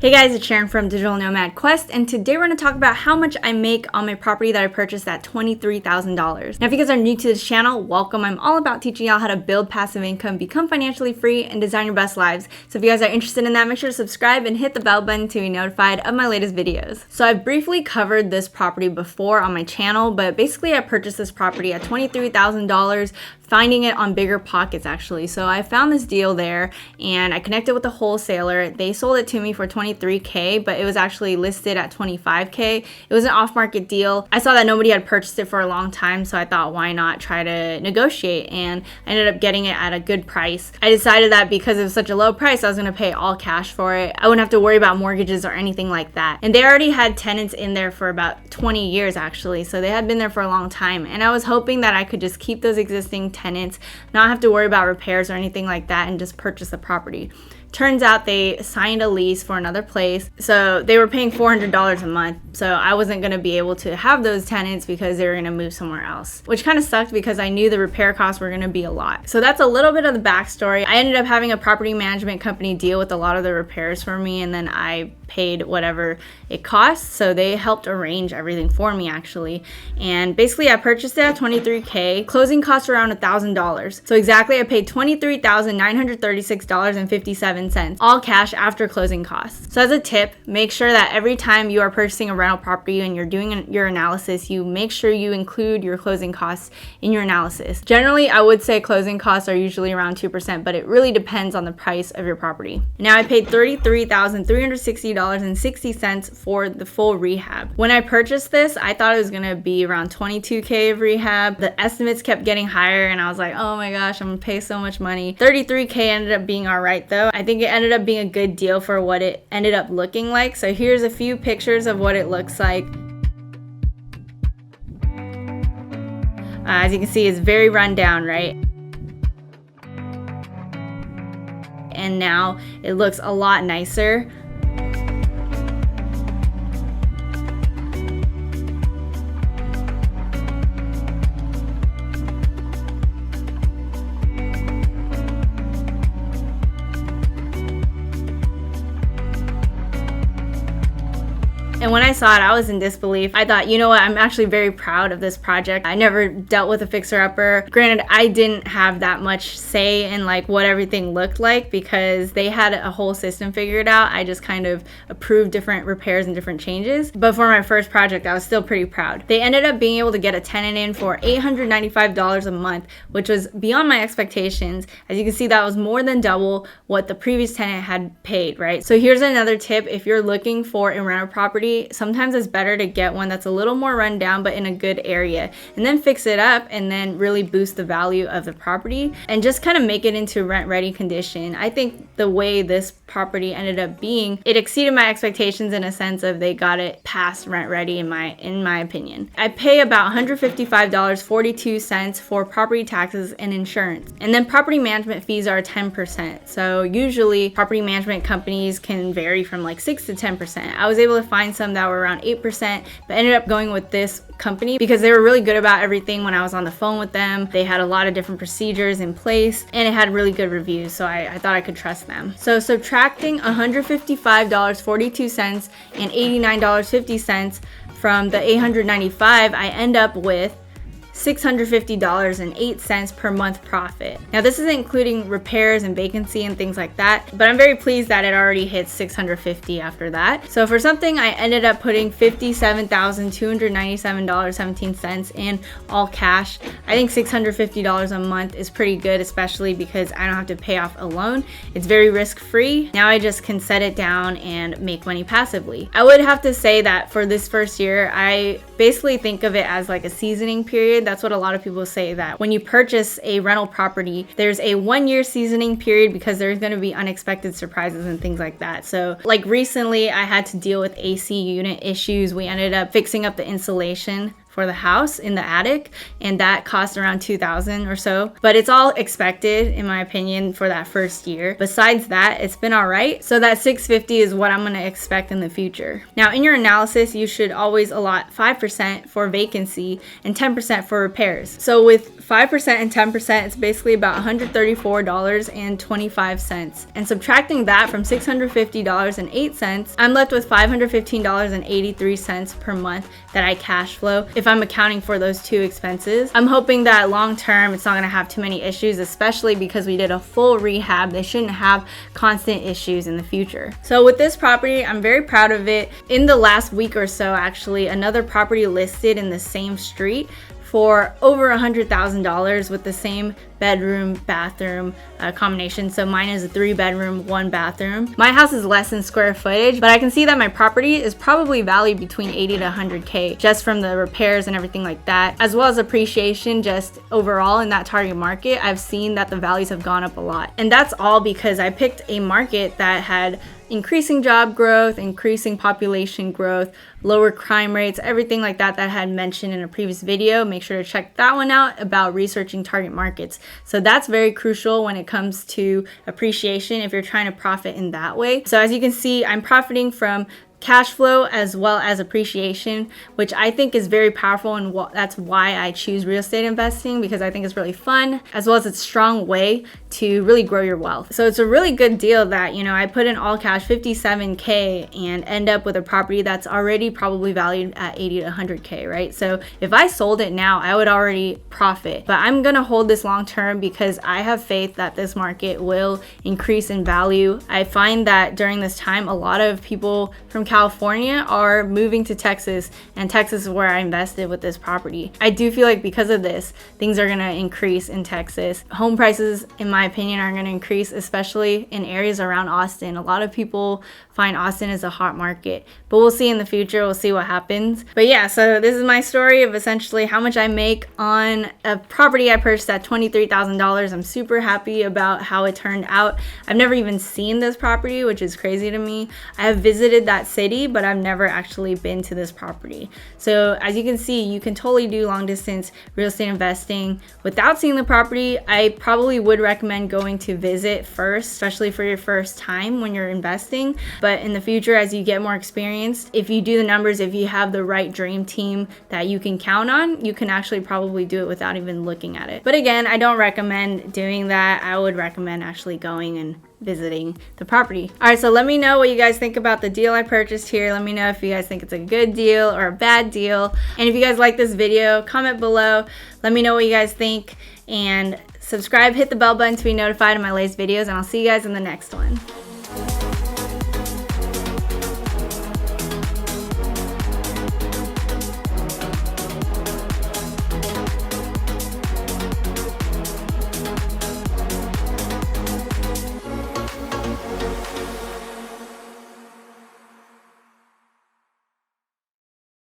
Hey guys, it's Sharon from Digital Nomad Quest, and today we're going to talk about how much I make on my property that I purchased at $23,000. Now, if you guys are new to this channel, welcome. I'm all about teaching y'all how to build passive income, become financially free, and design your best lives. So if you guys are interested in that, make sure to subscribe and hit the bell button to be notified of my latest videos. So I've briefly covered this property before on my channel, but basically I purchased this property at $23,000, finding it on Bigger Pockets actually. So I found this deal there and I connected with the wholesaler. They sold it to me for $23K, but it was actually listed at $25K. It was an off-market deal. I saw that nobody had purchased it for a long time, so I thought, why not try to negotiate? And I ended up getting it at a good price. I decided that because it was such a low price, I was gonna pay all cash for it. I wouldn't have to worry about mortgages or anything like that. And they already had tenants in there for about 20 years actually, so they had been there for a long time. And I was hoping that I could just keep those existing tenants, not have to worry about repairs or anything like that, and just purchase the property. Turns out they signed a lease for another place, so they were paying $400 a month. So I wasn't going to be able to have those tenants because they were going to move somewhere else, which kind of sucked because I knew the repair costs were going to be a lot. So that's a little bit of the backstory. I ended up having a property management company deal with a lot of the repairs for me, and then I paid whatever it cost. So they helped arrange everything for me actually. And basically I purchased it at $23K. Closing costs were around $1,000. So exactly I paid $23,936.57, all cash after closing costs. So as a tip, make sure that every time you are purchasing a rental property and you're doing your analysis, you make sure you include your closing costs in your analysis. Generally, I would say closing costs are usually around 2%, but it really depends on the price of your property. Now I paid $33,360.60 for the full rehab. When I purchased this, I thought it was gonna be around $22K of rehab. The estimates kept getting higher and I was like, oh my gosh, I'm gonna pay so much money. $33K ended up being all right though. I think it ended up being a good deal for what it ended up looking like. So here's a few pictures of what it looks like. As you can see, it's very run down, right? And now it looks a lot nicer. And when I saw it, I was in disbelief. I thought, you know what, I'm actually very proud of this project. I never dealt with a fixer-upper. Granted, I didn't have that much say in like what everything looked like because they had a whole system figured out. I just kind of approved different repairs and different changes. But for my first project, I was still pretty proud. They ended up being able to get a tenant in for $895 a month, which was beyond my expectations. As you can see, that was more than double what the previous tenant had paid, right? So here's another tip. If you're looking for a rental property, sometimes it's better to get one that's a little more run down but in a good area, and then fix it up and then really boost the value of the property and just kind of make it into rent ready condition. I think the way this property ended up being, it exceeded my expectations in a sense of they got it past rent ready in my opinion. I pay about $155.42 for property taxes and insurance, and then property management fees are 10%. So usually property management companies can vary from like 6 to 10%. I was able to find some that were around 8%, but ended up going with this company because they were really good about everything. When I was on the phone with them, they had a lot of different procedures in place and it had really good reviews, so I thought I could trust them. So subtracting $155.42 and $89.50 from the $895, I end up with $650.08 per month profit. Now this isn't including repairs and vacancy and things like that, but I'm very pleased that it already hits $650 after that. So for something I ended up putting $57,297.17 in all cash. I think $650 a month is pretty good, especially because I don't have to pay off a loan. It's very risk-free. Now I just can set it down and make money passively. I would have to say that for this first year, I basically think of it as like a seasoning period. That's what a lot of people say, that when you purchase a rental property, there's a 1-year seasoning period because there's going to be unexpected surprises and things like that. So like recently I had to deal with AC unit issues. We ended up fixing up the insulation for the house in the attic, and that cost around $2,000 or so, but it's all expected in my opinion for that first year. Besides that, it's been all right. So that $650 is what I'm going to expect in the future. Now in your analysis, you should always allot 5% for vacancy and 10% for repairs. So with 5% and 10%, it's basically about $134.25. And subtracting that from $650.08, I'm left with $515.83 per month that I cash flow if I'm accounting for those two expenses. I'm hoping that long term it's not gonna have too many issues, especially because we did a full rehab. They shouldn't have constant issues in the future. So with this property, I'm very proud of it. In the last week or so, actually, another property listed in the same street for over $100,000 with the same bedroom bathroom combination. So mine is a 3-bedroom, 1-bathroom. My house is less in square footage, but I can see that my property is probably valued between 80 to 100K just from the repairs and everything like that, as well as appreciation just overall in that target market. I've seen that the values have gone up a lot, and that's all because I picked a market that had increasing job growth, increasing population growth, lower crime rates, everything like that that I had mentioned in a previous video. Make sure to check that one out about researching target markets. So that's very crucial when it comes to appreciation if you're trying to profit in that way. So as you can see, I'm profiting from cash flow as well as appreciation, which I think is very powerful, and that's why I choose real estate investing, because I think it's really fun as well as it's a strong way to really grow your wealth. So it's a really good deal that, you know, I put in all cash 57K and end up with a property that's already probably valued at 80 to 100K, right? So if I sold it now, I would already profit, but I'm gonna hold this long term because I have faith that this market will increase in value. I find that during this time, a lot of people from California are moving to Texas, and Texas is where I invested with this property. I do feel like because of this, things are gonna increase in Texas. Home prices, in my opinion, are gonna increase, especially in areas around Austin. A lot of people find Austin as a hot market, but we'll see in the future. We'll see what happens. But yeah, so this is my story of essentially how much I make on a property I purchased at $23,000. I'm super happy about how it turned out. I've never even seen this property, which is crazy to me. I have visited that city, but I've never actually been to this property. So as you can see, you can totally do long distance real estate investing without seeing the property. I probably would recommend going to visit first, especially for your first time when you're investing. But in the future, as you get more experienced, if you do the numbers, if you have the right dream team that you can count on, you can actually probably do it without even looking at it. But again, I don't recommend doing that. I would recommend actually going and visiting the property. All right, so let me know what you guys think about the deal I purchased here. Let me know if you guys think it's a good deal or a bad deal. And if you guys like this video, comment below. Let me know what you guys think, and subscribe, hit the bell button to be notified of my latest videos, and I'll see you guys in the next one.